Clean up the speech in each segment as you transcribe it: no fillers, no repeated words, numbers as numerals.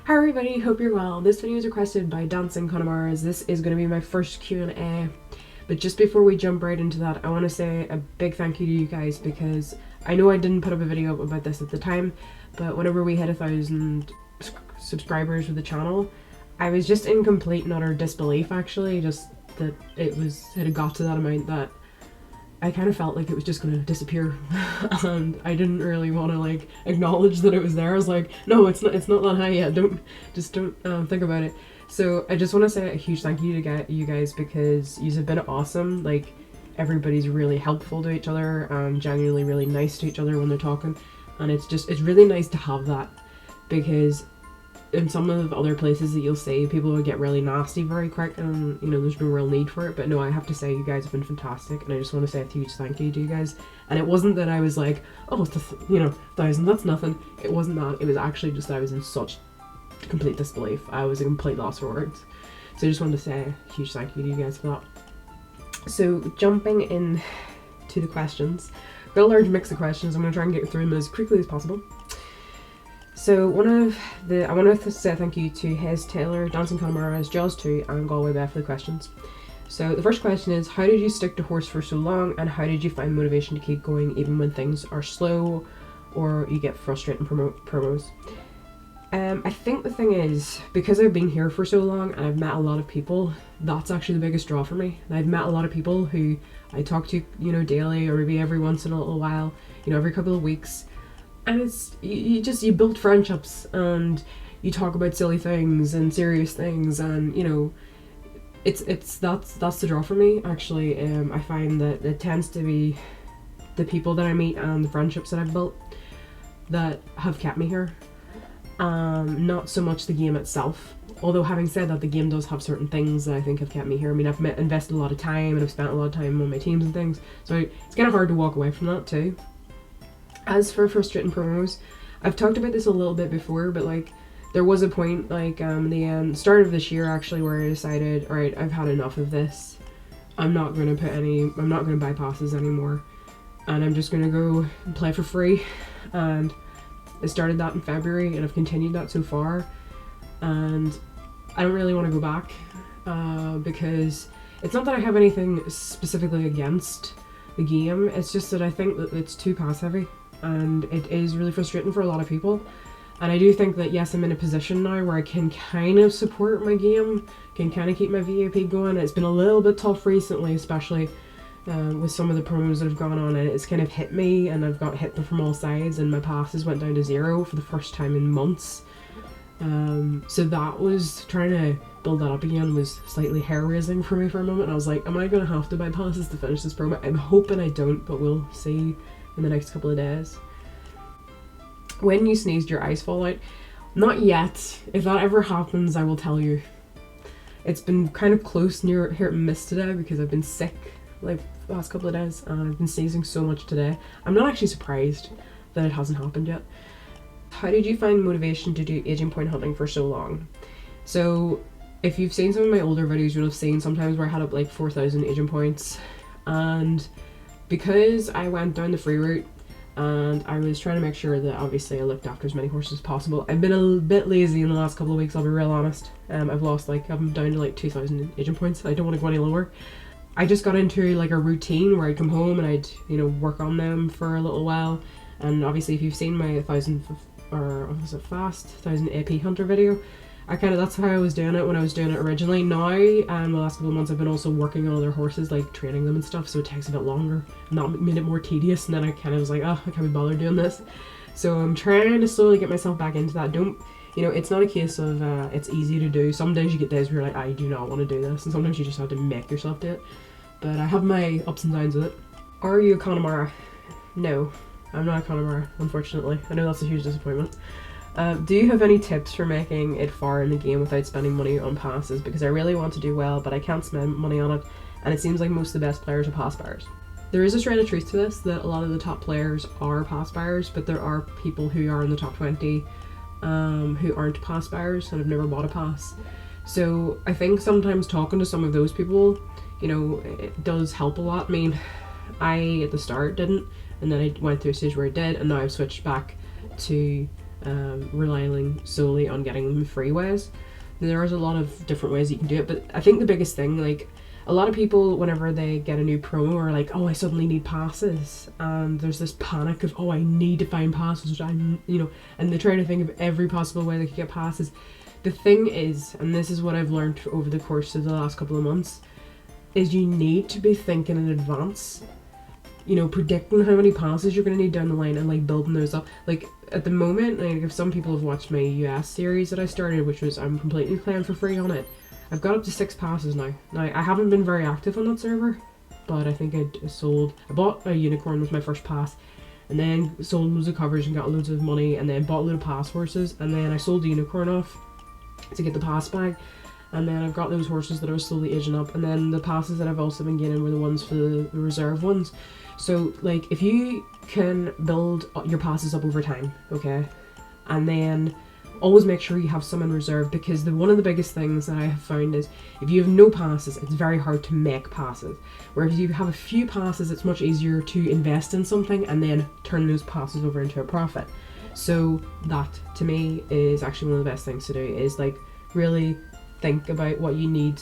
Hi everybody, hope you're well. This video was requested by Dancing Connemara's. This is going to be my first Q&A. But just before we jump right into that, I want to say a big thank you to you guys, because I know I didn't put up a video about this at the time, but whenever we hit 1,000 subscribers with the channel, I was just in complete and utter disbelief, actually, just that it had got to that amount that I kind of felt like it was just gonna disappear. And I didn't really want to like acknowledge that it was there. I was like, no, it's not that high yet, don't think about it. So I just want to say a huge thank you to you guys, because you have been awesome. Like, everybody's really helpful to each other and genuinely really nice to each other when they're talking, and it's really nice to have that, because in some of the other places that you'll see, people will get really nasty very quick, and you know, there's no real need for it. But no, I have to say you guys have been fantastic, and I just want to say a huge thank you to you guys. And it wasn't that I was like, oh, it's 1,000, that's nothing. It wasn't that. It was actually just that I was in such complete disbelief. I was a complete loss for words. So I just wanted to say a huge thank you to you guys for that. So jumping in to the questions, got a large mix of questions. I'm going to try and get through them as quickly as possible. So I want to say thank you to Hez Taylor, Dancing Connemara's, Jaws 2 and Galway Beth for the questions. So the first question is, how did you stick to horse for so long, and how did you find motivation to keep going even when things are slow or you get frustrating promos? I think the thing is, because I've been here for so long and I've met a lot of people, that's actually the biggest draw for me. I've met a lot of people who I talk to, daily, or maybe every once in a little while, every couple of weeks. And it's, you build friendships, and you talk about silly things and serious things, and that's the draw for me, actually. I find that it tends to be the people that I meet and the friendships that I've built that have kept me here. Not so much the game itself, although having said that, the game does have certain things that I think have kept me here. I mean, I've invested a lot of time, and I've spent a lot of time on my teams and things, so it's kind of hard to walk away from that too. As for frustrating promos, I've talked about this a little bit before, but like, there was a point, like the start of this year actually, where I decided, alright, I've had enough of this. I'm not gonna buy passes anymore, and I'm just gonna go and play for free. And I started that in February, and I've continued that so far, and I don't really want to go back, because it's not that I have anything specifically against the game, it's just that I think that it's too pass heavy, and it is really frustrating for a lot of people. And I do think that, yes, I'm in a position now where I can kind of support my game, can kind of keep my VAP going. It's been a little bit tough recently, especially with some of the promos that have gone on, and it's kind of hit me, and I've got hit from all sides, and my passes went down to 0 for the first time in months. So that was, trying to build that up again was slightly hair-raising for me for a moment. I was like, am I going to have to buy passes to finish this promo? I'm hoping I don't, but we'll see in the next couple of days. When you sneezed, your eyes fall out? Not yet. If that ever happens, I will tell you. It's been kind of close near hit and miss today, because I've been sick like the last couple of days, and I've been sneezing so much today. I'm not actually surprised that it hasn't happened yet. How did you find motivation to do aging point hunting for so long? So if you've seen some of my older videos, you'll have seen sometimes where I had up like 4,000 aging points, and because I went down the free route and I was trying to make sure that obviously I looked after as many horses as possible. I've been a bit lazy in the last couple of weeks, I'll be real honest. I've lost I'm down to like 2,000 agent points. I don't want to go any lower. I just got into like a routine where I'd come home and I'd work on them for a little while. And obviously if you've seen my 1,000 AP hunter video, that's how I was doing it when I was doing it originally. Now, the last couple of months, I've been also working on other horses, like training them and stuff, so it takes a bit longer, and that made it more tedious, and then I kind of was like, oh, I can't be bothered doing this. So I'm trying to slowly get myself back into that. It's not a case of it's easy to do. Some days you get days where you're like, I do not want to do this, and sometimes you just have to make yourself do it. But I have my ups and downs with it. Are you a Connemara? No, I'm not a Connemara, unfortunately. I know that's a huge disappointment. Do you have any tips for making it far in the game without spending money on passes? Because I really want to do well, but I can't spend money on it, and it seems like most of the best players are pass buyers. There is a shred of truth to this, that a lot of the top players are pass buyers, but there are people who are in the top 20 who aren't pass buyers and have never bought a pass. So I think sometimes talking to some of those people, it does help a lot. I mean, I at the start didn't, and then I went through a stage where I did, and now I've switched back to relying solely on getting them free ways. There is a lot of different ways you can do it, but I think the biggest thing, like, a lot of people, whenever they get a new promo, are like, oh, I suddenly need passes, and there's this panic of, oh, I need to find passes, which I'm, and they try to think of every possible way they could get passes. The thing is, and this is what I've learned over the course of the last couple of months, is you need to be thinking in advance, predicting how many passes you're going to need down the line and like building those up. Like at the moment, like if some people have watched my US series that I started, which was I'm completely playing for free on it, I've got up to 6 passes now. Now I haven't been very active on that server, but I think I bought a unicorn with my first pass, and then sold loads of covers and got loads of money, and then bought a load of pass horses, and then I sold the unicorn off to get the pass bag. And then I've got those horses that are slowly aging up, and then the passes that I've also been getting were the ones for the reserve ones. So like if you can build your passes up over time, okay, and then always make sure you have some in reserve, because one of the biggest things that I have found is if you have no passes, it's very hard to make passes. Whereas if you have a few passes, it's much easier to invest in something and then turn those passes over into a profit. So that to me is actually one of the best things to do, is like really think about what you need,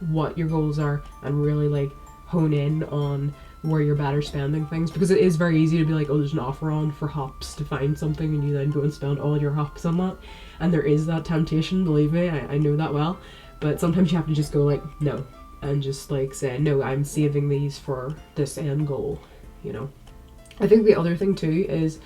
what your goals are, and really like hone in on where you're better spending things, because it is very easy to be like, oh, there's an offer on for hops, to find something and you then go and spend all your hops on that, and there is that temptation, believe me, I know that well, but sometimes you have to just go like no, and just like say no, I'm saving these for this end goal. I think the other thing too is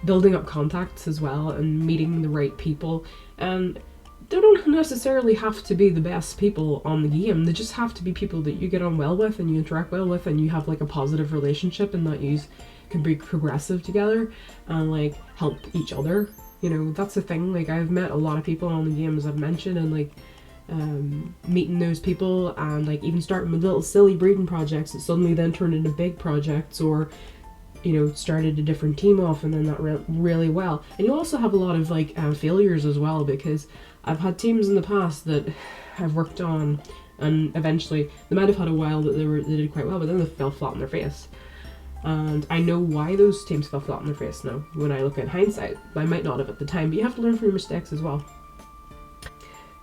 building up contacts as well and meeting the right people, and they don't necessarily have to be the best people on the game. They just have to be people that you get on well with and you interact well with, and you have like a positive relationship, and that you can be progressive together and like help each other. That's the thing. Like I've met a lot of people on the game, as I've mentioned, and like meeting those people and like even starting with little silly breeding projects that suddenly then turned into big projects, or started a different team off and then that went really well. And you also have a lot of like failures as well, because I've had teams in the past that I've worked on, and eventually they might have had a while that they did quite well, but then they fell flat on their face. And I know why those teams fell flat on their face now, when I look at hindsight. I might not have at the time, but you have to learn from your mistakes as well.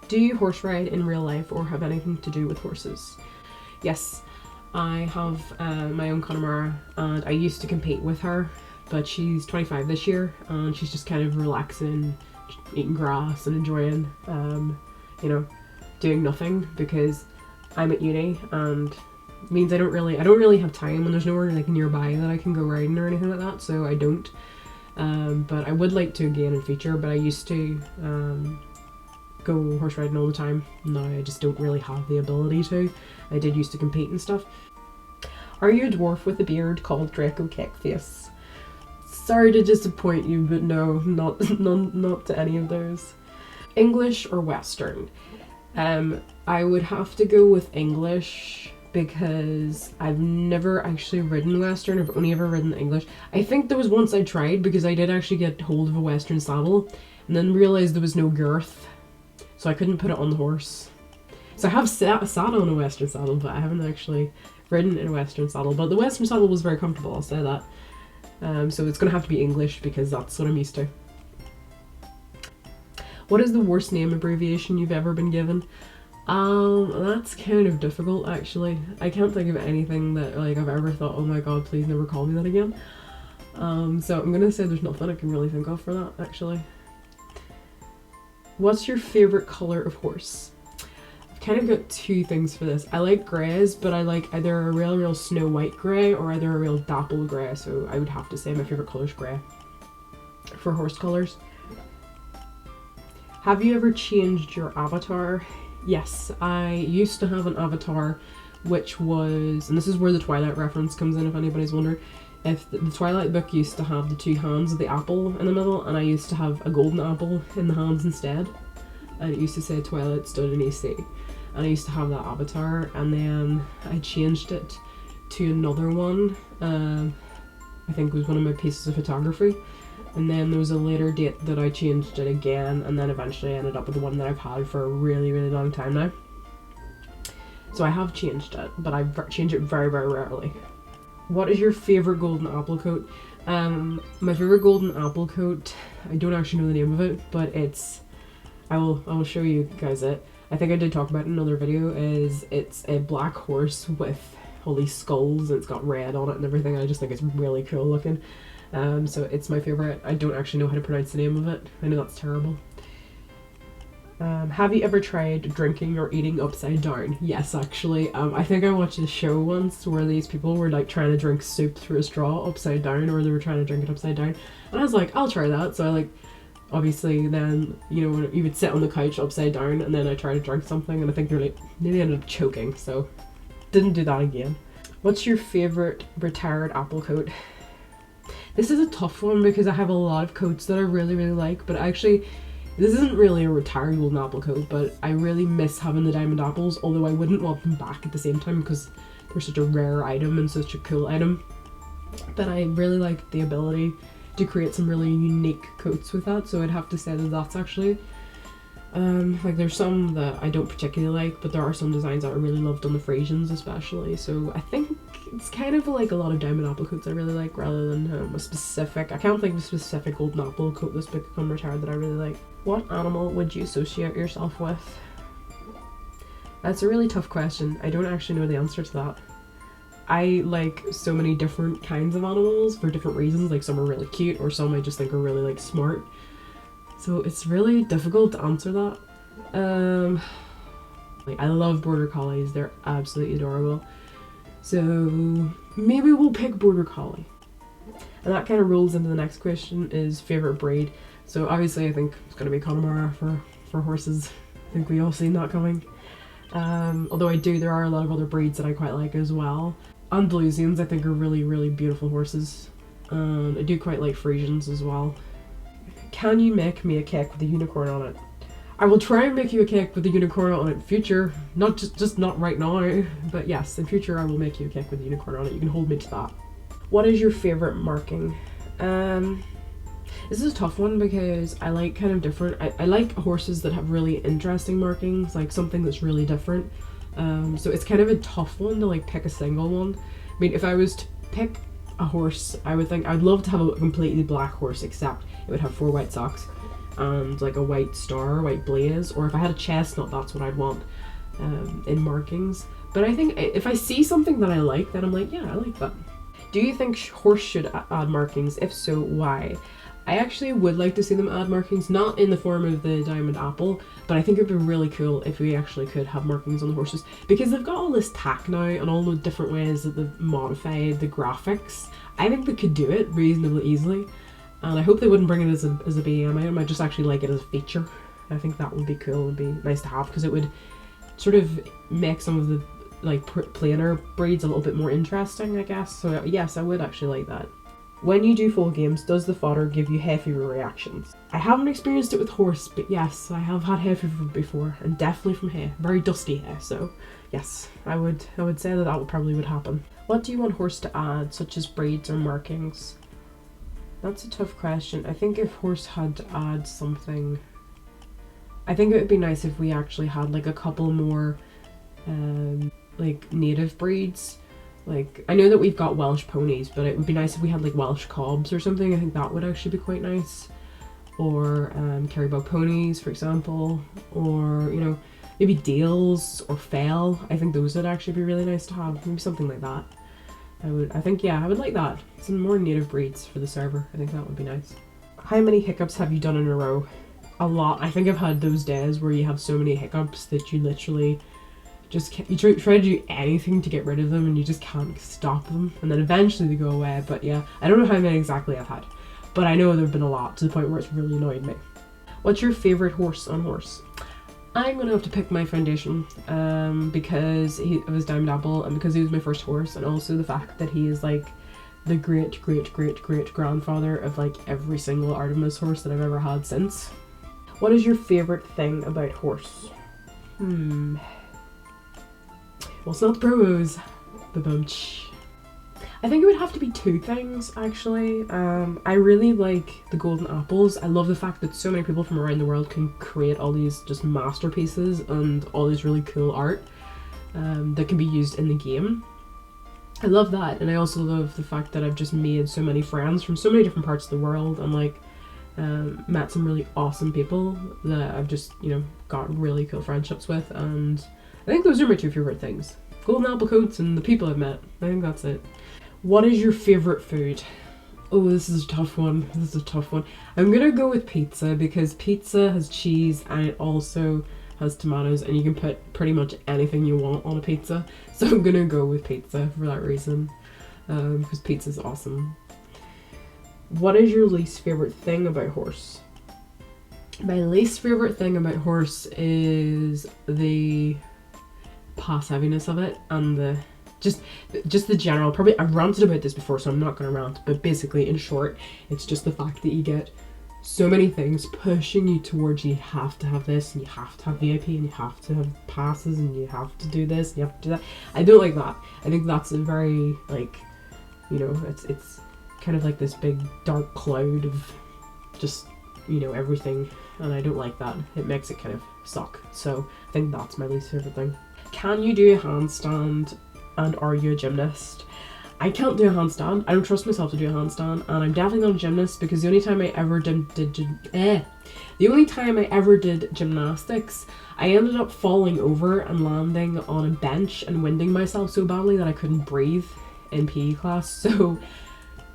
Do you horse ride in real life or have anything to do with horses? Yes, I have my own Connemara, and I used to compete with her, but she's 25 this year, and she's just kind of relaxing, eating grass and enjoying, doing nothing, because I'm at uni, and it means I don't really have time, and there's nowhere like nearby that I can go riding or anything like that, so I don't. But I would like to again in future, but I used to go horse riding all the time. Now I just don't really have the ability to. I did used to compete and stuff. Are you a dwarf with a beard called Draco Cakeface? Sorry to disappoint you, but no, not to any of those. English or Western? I would have to go with English, because I've never actually ridden Western. I've only ever ridden English. I think there was once I tried, because I did actually get hold of a Western saddle and then realised there was no girth, so I couldn't put it on the horse. So I have sat on a Western saddle, but I haven't actually ridden in a Western saddle. But the Western saddle was very comfortable, I'll say that. So it's going to have to be English, because that's what I'm used to. What is the worst name abbreviation you've ever been given? That's kind of difficult, actually. I can't think of anything that like I've ever thought, oh my god, please never call me that again. So I'm gonna say there's nothing I can really think of for that, actually. What's your favorite color of horse? I've kind of got two things for this. I like greys, but I like either a real snow white grey or either a real dapple grey, so I would have to say my favorite color is grey for horse colors. Have you ever changed your avatar? Yes, I used to have an avatar which was, and this is where the Twilight reference comes in if anybody's wondering, if the Twilight book used to have the two hands of the apple in the middle, and I used to have a golden apple in the hands instead, and it used to say Twilight stood in AC, and I used to have that avatar, and then I changed it to another one. I think it was one of my pieces of photography. And then there was a later date that I changed it again, and then eventually I ended up with the one that I've had for a really long time now. So I have changed it, but I change it very rarely. What is your favourite golden apple coat? My favorite golden apple coat, I don't actually know the name of it, but I will show you guys it. I think I did talk about it in another video. It's a black horse with all these skulls and it's got red on it and everything. I just think it's really cool looking. So it's my favorite. I don't actually know how to pronounce the name of it. I know that's terrible. Have you ever tried drinking or eating upside down? Yes, actually. I think I watched a show once where these people were like trying to drink soup through a straw upside down, or they were trying to drink it upside down. And I was like, I'll try that. So I like, obviously then, you know, you would sit on the couch upside down and then I tried to drink something and I think nearly ended up choking, so didn't do that again. What's your favorite retired apple coat? This is a tough one because I have a lot of coats that I really like, but actually this isn't really a retired golden apple coat, but I really miss having the diamond apples, although I wouldn't want them back at the same time because they're such a rare item and such a cool item. But I really like the ability to create some really unique coats with that, so I'd have to say that that's actually like there's some that I don't particularly like, but there are some designs that I really loved on the Frisians especially, so I think it's kind of like a lot of diamond apple coats I really like rather than a specific, I can't think of a specific golden apple coat that's become retired that I really like. What animal would you associate yourself with? That's a really tough question. I don't actually know the answer to that. I like so many different kinds of animals for different reasons, like some are really cute or some I just think are really like smart. So it's really difficult to answer that. Like I love border collies, they're absolutely adorable. So maybe we'll pick border collie. And that kind of rolls into the next question, is favorite breed. So obviously I think it's going to be Connemara for horses. I think we all seen that coming. Although there are a lot of other breeds that I quite like as well. Andalusians I think are really beautiful horses. I do quite like Frisians as well. Can you make me a cake with a unicorn on it? I will try and make you a cake with a unicorn on it in future. Not just not right now, but yes, in future I will make you a cake with a unicorn on it. You can hold me to that. What is your favorite marking? This is a tough one because I like kind of different. I like horses that have really interesting markings, like something that's really different. So it's kind of a tough one to like pick a single one. I mean, if I was to pick a horse, I would think I'd love to have a completely black horse, except it would have 4 white socks and like a white star, white blaze, or if I had a chestnut, that's what I'd want in markings. But I think if I see something that I like, then I'm like, yeah, I like that. Do you think horse should add markings? If so, why? I actually would like to see them add markings, not in the form of the diamond apple, but I think it'd be really cool if we actually could have markings on the horses, because they've got all this tack now and all the different ways that they've modified the graphics. I think they could do it reasonably easily, and I hope they wouldn't bring it as a BM item. I just actually like it as a feature. I think that would be cool and be nice to have, because it would sort of make some of the like plainer breeds a little bit more interesting, I guess. So yes, I would actually like that. When you do full games, does the fodder give you hay fever reactions? I haven't experienced it with horse, but yes, I have had hay fever before, and definitely from hay. Very dusty hay, so yes, I would say that probably would happen. What do you want horse to add, such as braids or markings? That's a tough question. I think if horse had to add something, I think it would be nice if we actually had like a couple more like native breeds. Like, I know that we've got Welsh ponies, but it would be nice if we had like Welsh cobs or something. I think that would actually be quite nice. Or Caribou ponies, for example. Or, you know, maybe Dales or Fell. I think those would actually be really nice to have. Maybe something like that. I would like that. Some more native breeds for the server. I think that would be nice. How many hiccups have you done in a row? A lot. I think I've had those days where you have so many hiccups that you literally just can't, you try to do anything to get rid of them and you just can't stop them, and then eventually they go away. But yeah, I don't know how many exactly I've had, but I know there have been a lot, to the point where it's really annoyed me. What's your favorite horse on horse? I'm gonna have to pick my foundation because he was Diamond Apple and because he was my first horse, and also the fact that he is like the great grandfather of like every single Artemis horse that I've ever had since. What is your favorite thing about horse? Well, it's not the promos. The bunch. I think it would have to be 2 things, actually. I really like the golden apples. I love the fact that so many people from around the world can create all these just masterpieces and all this really cool art that can be used in the game. I love that, and I also love the fact that I've just made so many friends from so many different parts of the world, and like met some really awesome people that I've just, you know, got really cool friendships with, and I think those are my two favorite things: golden apple coats and the people I've met. I think that's it. What is your favorite food? Oh, this is a tough one. This is a tough one. I'm gonna go with pizza because pizza has cheese and it also has tomatoes, and you can put pretty much anything you want on a pizza. So I'm gonna go with pizza for that reason, because pizza's awesome. What is your least favorite thing about horse? My least favorite thing about horse is the pass heaviness of it, and the just the general, probably I've ranted about this before so I'm not going to rant, but basically in short it's just the fact that you get so many things pushing you towards you have to have this and you have to have VIP and you have to have passes and you have to do this and you have to do that. I don't like that. I think that's a very, like, you know, it's kind of like this big dark cloud of just, you know, everything, and I don't like that. It makes it kind of suck. So I think that's my least favorite thing. Can you do a handstand, and are you a gymnast? I can't do a handstand. I don't trust myself to do a handstand, and I'm definitely not a gymnast because the only time I ever did gymnastics, I ended up falling over and landing on a bench and winding myself so badly that I couldn't breathe in PE class. So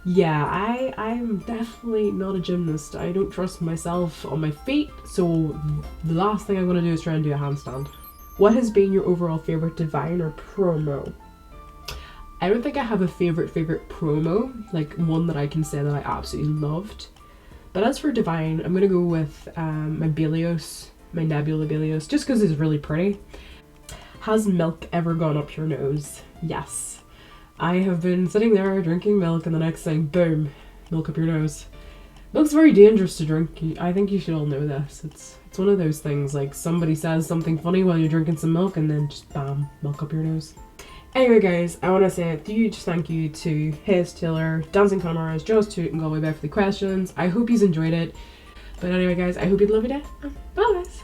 yeah, I'm definitely not a gymnast. I don't trust myself on my feet, so the last thing I'm going to do is try and do a handstand. What has been your overall favourite Divine or promo? I don't think I have a favourite promo, like one that I can say that I absolutely loved. But as for Divine, I'm going to go with my Belios, my Nebula Belios, just because it's really pretty. Has milk ever gone up your nose? Yes. I have been sitting there drinking milk and the next thing, boom, milk up your nose. Milk's very dangerous to drink. I think you should all know this. It's one of those things, like somebody says something funny while you're drinking some milk and then just bam, milk up your nose. Anyway guys, I want to say a huge thank you to Hayes Taylor, Dancing Connemara, Joe's Toot and Galway Bear for the questions. I hope you enjoyed it. But anyway guys, I hope you had a lovely day. Bye guys.